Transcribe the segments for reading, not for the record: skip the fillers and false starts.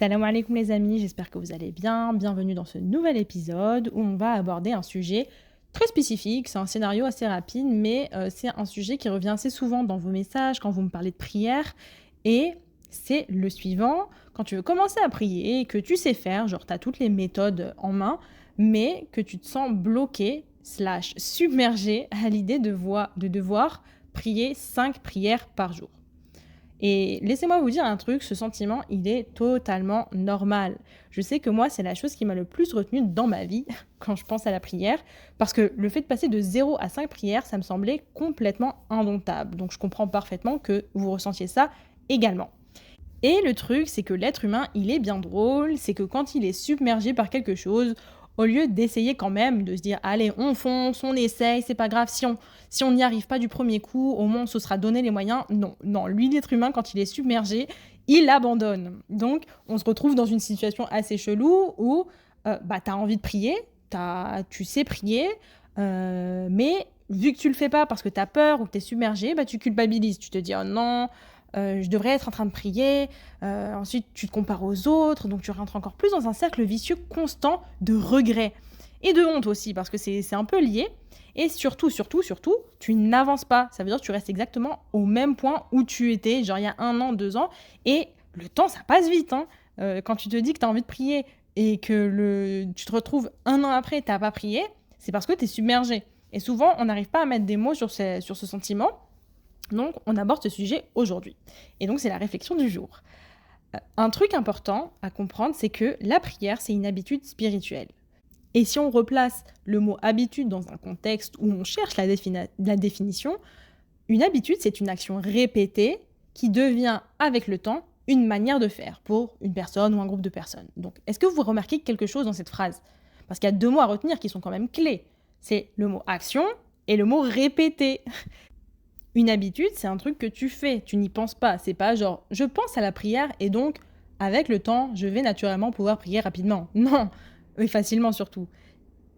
Salam alaikum les amis, j'espère que vous allez bien. Bienvenue dans ce nouvel épisode où on va aborder un sujet très spécifique. C'est un scénario assez rapide, mais c'est un sujet qui revient assez souvent dans vos messages quand vous me parlez de prière. Et c'est le suivant. Quand tu veux commencer à prier, que tu sais faire, genre tu as toutes les méthodes en main, mais que tu te sens bloqué, slash submergé à l'idée de devoir prier 5 prières par jour. Et laissez-moi vous dire un truc, ce sentiment, il est totalement normal. Je sais que moi, c'est la chose qui m'a le plus retenue dans ma vie quand je pense à la prière, parce que le fait de passer de 0 à 5 prières, ça me semblait complètement indomptable. Donc je comprends parfaitement que vous ressentiez ça également. Et le truc, c'est que l'être humain, il est bien drôle, c'est que quand il est submergé par quelque chose, au lieu d'essayer quand même de se dire allez, on fonce, on essaye, c'est pas grave, si on n'y arrive pas du premier coup, au moins on se sera donné les moyens. Non, lui, l'être humain, quand il est submergé, il abandonne. Donc, on se retrouve dans une situation assez chelou où t'as envie de prier, tu sais prier, mais vu que tu le fais pas parce que t'as peur ou que t'es submergé, tu culpabilises. Tu te dis oh non, je devrais être en train de prier. Ensuite, tu te compares aux autres, donc tu rentres encore plus dans un cercle vicieux constant de regret et de honte aussi, parce que c'est un peu lié. Et surtout, tu n'avances pas. Ça veut dire que tu restes exactement au même point où tu étais, genre il y a 1 an, 2 ans, et le temps, ça passe vite. Quand tu te dis que tu as envie de prier et que tu te retrouves 1 an après, tu n'as pas prié, c'est parce que tu es submergé. Et souvent, on n'arrive pas à mettre des mots sur ce sentiment. Donc, on aborde ce sujet aujourd'hui. Et donc, c'est la réflexion du jour. Un truc important à comprendre, c'est que la prière, c'est une habitude spirituelle. Et si on replace le mot habitude dans un contexte où on cherche la définition, une habitude, c'est une action répétée qui devient, avec le temps, une manière de faire pour une personne ou un groupe de personnes. Donc, est-ce que vous remarquez quelque chose dans cette phrase ? Parce qu'il y a 2 mots à retenir qui sont quand même clés. C'est le mot action et le mot répéter. Une habitude, c'est un truc que tu fais, tu n'y penses pas. C'est pas genre, je pense à la prière et donc, avec le temps, je vais naturellement pouvoir prier rapidement. Non, et facilement surtout.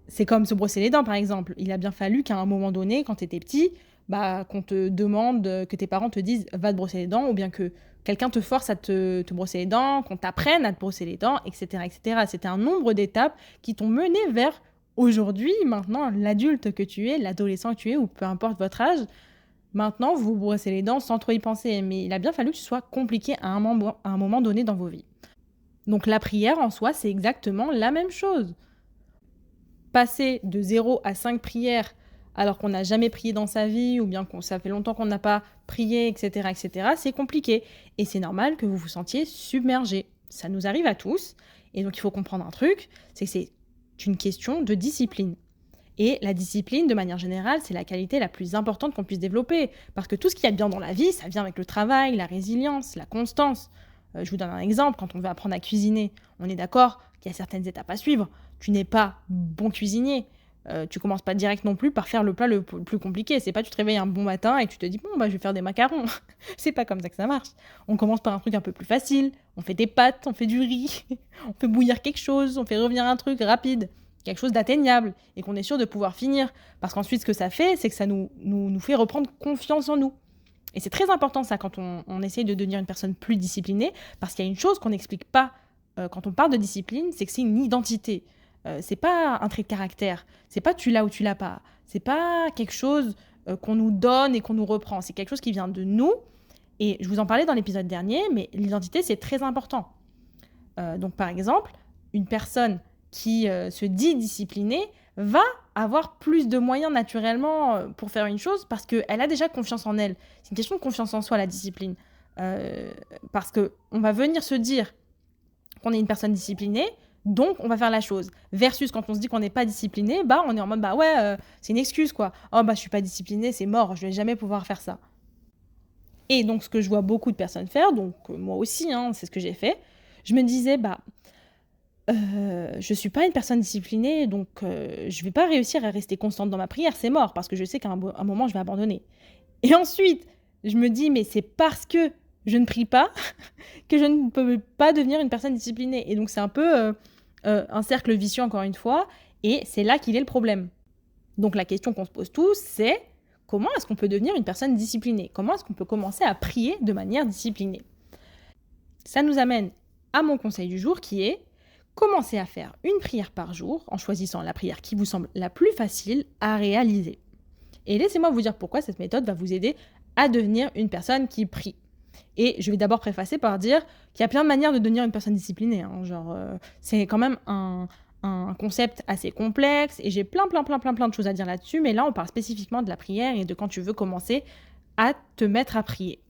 C'est comme se brosser les dents, par exemple. Il a bien fallu qu'à un moment donné, quand tu étais petit, qu'on te demande, que tes parents te disent « va te brosser les dents » ou bien que quelqu'un te force à te brosser les dents, qu'on t'apprenne à te brosser les dents, etc. etc. C'était un nombre d'étapes qui t'ont mené vers aujourd'hui, maintenant, l'adulte que tu es, l'adolescent que tu es, ou peu importe votre âge. Maintenant, vous vous brossez les dents sans trop y penser, mais il a bien fallu que ce soit compliqué à un moment donné dans vos vies. Donc la prière en soi, c'est exactement la même chose. Passer de 0 à 5 prières alors qu'on n'a jamais prié dans sa vie, ou bien ça fait longtemps qu'on n'a pas prié, etc., c'est compliqué. Et c'est normal que vous vous sentiez submergé. Ça nous arrive à tous. Et donc il faut comprendre un truc, c'est que c'est une question de discipline. Et la discipline, de manière générale, c'est la qualité la plus importante qu'on puisse développer. Parce que tout ce qu'il y a de bien dans la vie, ça vient avec le travail, la résilience, la constance. Je vous donne un exemple, quand on veut apprendre à cuisiner, on est d'accord qu'il y a certaines étapes à suivre. Tu n'es pas bon cuisinier. Tu commences pas direct non plus par faire le plat le plus compliqué. C'est pas tu te réveilles un bon matin et tu te dis bon je vais faire des macarons. C'est pas comme ça que ça marche. On commence par un truc un peu plus facile. On fait des pâtes, on fait du riz, on fait bouillir quelque chose, on fait revenir un truc rapide, quelque chose d'atteignable et qu'on est sûr de pouvoir finir. Parce qu'ensuite ce que ça fait, c'est que ça nous fait reprendre confiance en nous. Et c'est très important ça quand on essaye de devenir une personne plus disciplinée, parce qu'il y a une chose qu'on n'explique pas quand on parle de discipline, c'est que c'est une identité. C'est pas un trait de caractère, c'est pas tu l'as ou tu l'as pas, c'est pas quelque chose qu'on nous donne et qu'on nous reprend, c'est quelque chose qui vient de nous. Et je vous en parlais dans l'épisode dernier, mais l'identité c'est très important. Donc par exemple, une personne qui se dit disciplinée va avoir plus de moyens naturellement pour faire une chose parce qu'elle a déjà confiance en elle. C'est une question de confiance en soi, la discipline. Parce qu'on va venir se dire qu'on est une personne disciplinée, donc on va faire la chose. Versus quand on se dit qu'on n'est pas discipliné, on est en mode c'est une excuse quoi. Oh je suis pas discipliné, c'est mort, je vais jamais pouvoir faire ça. Et donc ce que je vois beaucoup de personnes faire, donc moi aussi, c'est ce que j'ai fait, je me disais je suis pas une personne disciplinée, donc je vais pas réussir à rester constante dans ma prière, c'est mort, parce que je sais qu'à un moment je vais abandonner. Et ensuite, je me dis mais c'est parce que je ne prie pas que je ne peux pas devenir une personne disciplinée. Et donc c'est un peu un cercle vicieux encore une fois, et c'est là qu'il est le problème. Donc la question qu'on se pose tous, c'est comment est-ce qu'on peut devenir une personne disciplinée ? Comment est-ce qu'on peut commencer à prier de manière disciplinée ? Ça nous amène à mon conseil du jour qui est commencer à faire une prière par jour en choisissant la prière qui vous semble la plus facile à réaliser. Et laissez-moi vous dire pourquoi cette méthode va vous aider à devenir une personne qui prie. Et je vais d'abord préfacer par dire qu'il y a plein de manières de devenir une personne disciplinée. C'est quand même un concept assez complexe et j'ai plein de choses à dire là-dessus. Mais là, on parle spécifiquement de la prière et de quand tu veux commencer à te mettre à prier.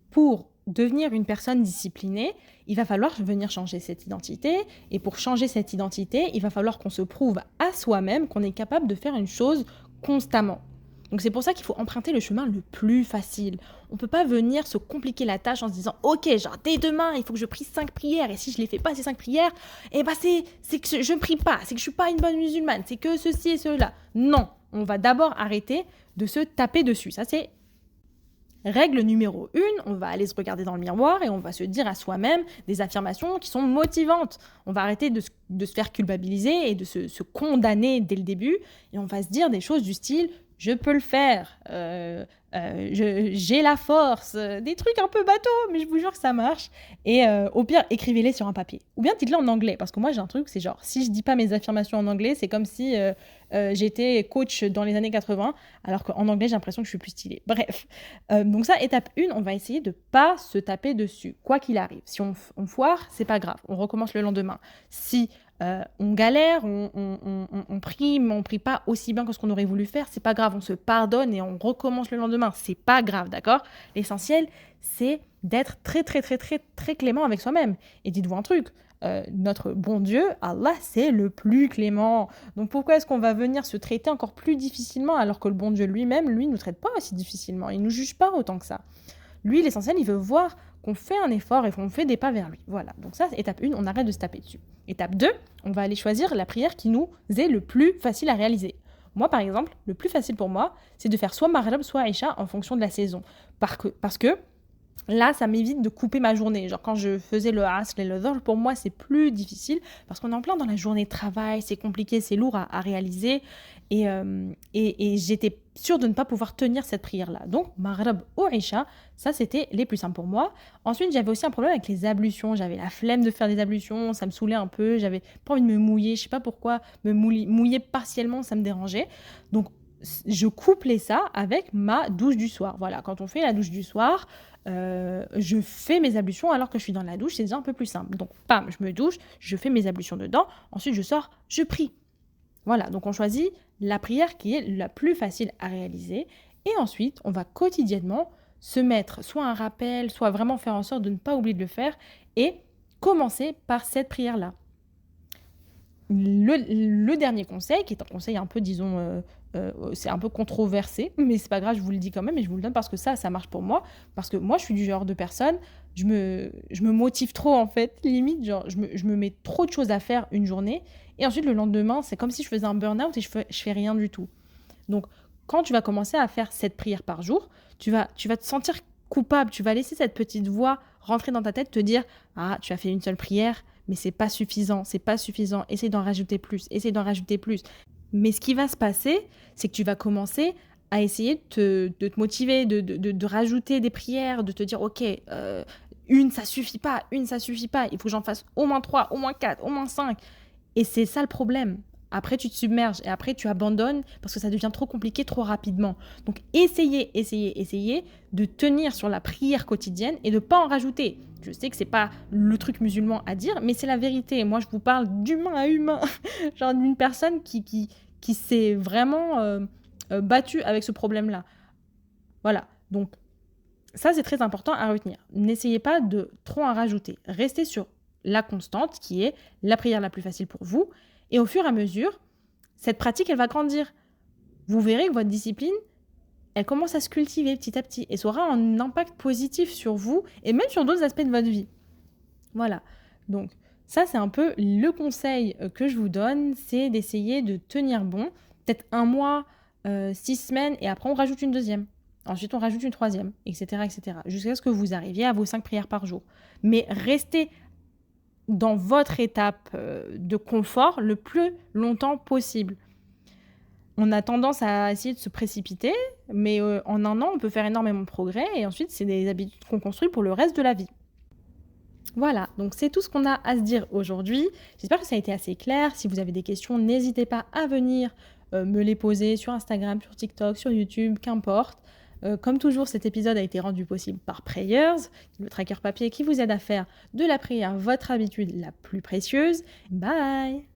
Pour devenir une personne disciplinée, il va falloir venir changer cette identité. Et pour changer cette identité, il va falloir qu'on se prouve à soi-même qu'on est capable de faire une chose constamment. Donc c'est pour ça qu'il faut emprunter le chemin le plus facile. On ne peut pas venir se compliquer la tâche en se disant « Ok, genre dès demain, il faut que je prie 5 prières. Et si je ne les fais pas, ces 5 prières, c'est que je ne prie pas. C'est que je ne suis pas une bonne musulmane. C'est que ceci et cela. » Non, on va d'abord arrêter de se taper dessus. Ça, c'est règle numéro 1. On va aller se regarder dans le miroir et on va se dire à soi-même des affirmations qui sont motivantes. On va arrêter de se faire culpabiliser et de se condamner dès le début. Et on va se dire des choses du style « Je peux le faire, j'ai la force », des trucs un peu bateaux, mais je vous jure que ça marche. Et au pire, écrivez-les sur un papier. Ou bien dites-les en anglais, parce que moi j'ai un truc, c'est genre, si je dis pas mes affirmations en anglais, c'est comme si j'étais coach dans les années 80, alors qu'en anglais j'ai l'impression que je suis plus stylée. Bref, donc ça, étape 1, on va essayer de pas se taper dessus, quoi qu'il arrive. Si on foire, c'est pas grave, on recommence le lendemain. Si on galère, on prie, mais on prie pas aussi bien que ce qu'on aurait voulu faire, c'est pas grave, on se pardonne et on recommence le lendemain, c'est pas grave, d'accord? L'essentiel, c'est d'être très clément avec soi-même. Et dites-vous un truc, notre bon Dieu, Allah, c'est le plus clément. Donc pourquoi est-ce qu'on va venir se traiter encore plus difficilement alors que le bon Dieu lui-même, lui, nous traite pas aussi difficilement, il nous juge pas autant que ça. Lui, l'essentiel, il veut voir qu'on fait un effort et qu'on fait des pas vers lui. Voilà, donc ça, c'est étape 1, on arrête de se taper dessus. Étape 2, on va aller choisir la prière qui nous est le plus facile à réaliser. Moi, par exemple, le plus facile pour moi, c'est de faire soit Maghrib, soit Isha en fonction de la saison. Parce que là, ça m'évite de couper ma journée. Genre, quand je faisais le Asr et le Dhuhr, pour moi, c'est plus difficile parce qu'on est en plein dans la journée de travail, c'est compliqué, c'est lourd à réaliser. Et j'étais sûre de ne pas pouvoir tenir cette prière-là. Donc, Maghrib ou Isha, ça, c'était les plus simples pour moi. Ensuite, j'avais aussi un problème avec les ablutions. J'avais la flemme de faire des ablutions, ça me saoulait un peu. J'avais pas envie de me mouiller, je sais pas pourquoi. Me mouiller partiellement, ça me dérangeait. Donc, je couplais ça avec ma douche du soir. Voilà, quand on fait la douche du soir, je fais mes ablutions alors que je suis dans la douche, c'est déjà un peu plus simple. Donc, pam, je me douche, je fais mes ablutions dedans, ensuite je sors, je prie. Voilà, donc on choisit la prière qui est la plus facile à réaliser. Et ensuite, on va quotidiennement se mettre soit un rappel, soit vraiment faire en sorte de ne pas oublier de le faire et commencer par cette prière-là. Le dernier conseil, qui est un conseil un peu, disons, c'est un peu controversé, mais c'est pas grave, je vous le dis quand même et je vous le donne parce que ça marche pour moi. Parce que moi, je suis du genre de personne, je me motive trop en fait, limite, genre, je me mets trop de choses à faire une journée et ensuite le lendemain, c'est comme si je faisais un burn-out et je fais rien du tout. Donc, quand tu vas commencer à faire cette prière par jour, tu vas te sentir coupable, tu vas laisser cette petite voix rentrer dans ta tête, te dire « Ah, tu as fait une seule prière, mais c'est pas suffisant, essaye d'en rajouter plus, essaye d'en rajouter plus. » Mais ce qui va se passer, c'est que tu vas commencer à essayer de te motiver, de rajouter des prières, de te dire « Ok, une, ça suffit pas, il faut que j'en fasse au moins 3, au moins 4, au moins 5. » Et c'est ça le problème. Après, tu te submerges et après, tu abandonnes parce que ça devient trop compliqué trop rapidement. Donc, essayez de tenir sur la prière quotidienne et de ne pas en rajouter. Je sais que ce n'est pas le truc musulman à dire, mais c'est la vérité. Moi, je vous parle d'humain à humain. Genre d'une personne qui s'est vraiment battue avec ce problème-là. Voilà. Donc, ça, c'est très important à retenir. N'essayez pas de trop en rajouter. Restez sur la constante qui est la prière la plus facile pour vous. Et au fur et à mesure, cette pratique, elle va grandir. Vous verrez que votre discipline, elle commence à se cultiver petit à petit. Et ça aura un impact positif sur vous et même sur d'autres aspects de votre vie. Voilà. Donc, ça, c'est un peu le conseil que je vous donne, c'est d'essayer de tenir bon. Peut-être 1 mois, 6 semaines, et après, on rajoute une deuxième. Ensuite, on rajoute une troisième, etc., jusqu'à ce que vous arriviez à vos 5 prières par jour. Mais restez dans votre étape de confort le plus longtemps possible. On a tendance à essayer de se précipiter, mais en 1 an, on peut faire énormément de progrès et ensuite, c'est des habitudes qu'on construit pour le reste de la vie. Voilà, donc c'est tout ce qu'on a à se dire aujourd'hui. J'espère que ça a été assez clair. Si vous avez des questions, n'hésitez pas à venir me les poser sur Instagram, sur TikTok, sur YouTube, qu'importe. Comme toujours, cet épisode a été rendu possible par Prayers, le tracker papier qui vous aide à faire de la prière votre habitude la plus précieuse. Bye!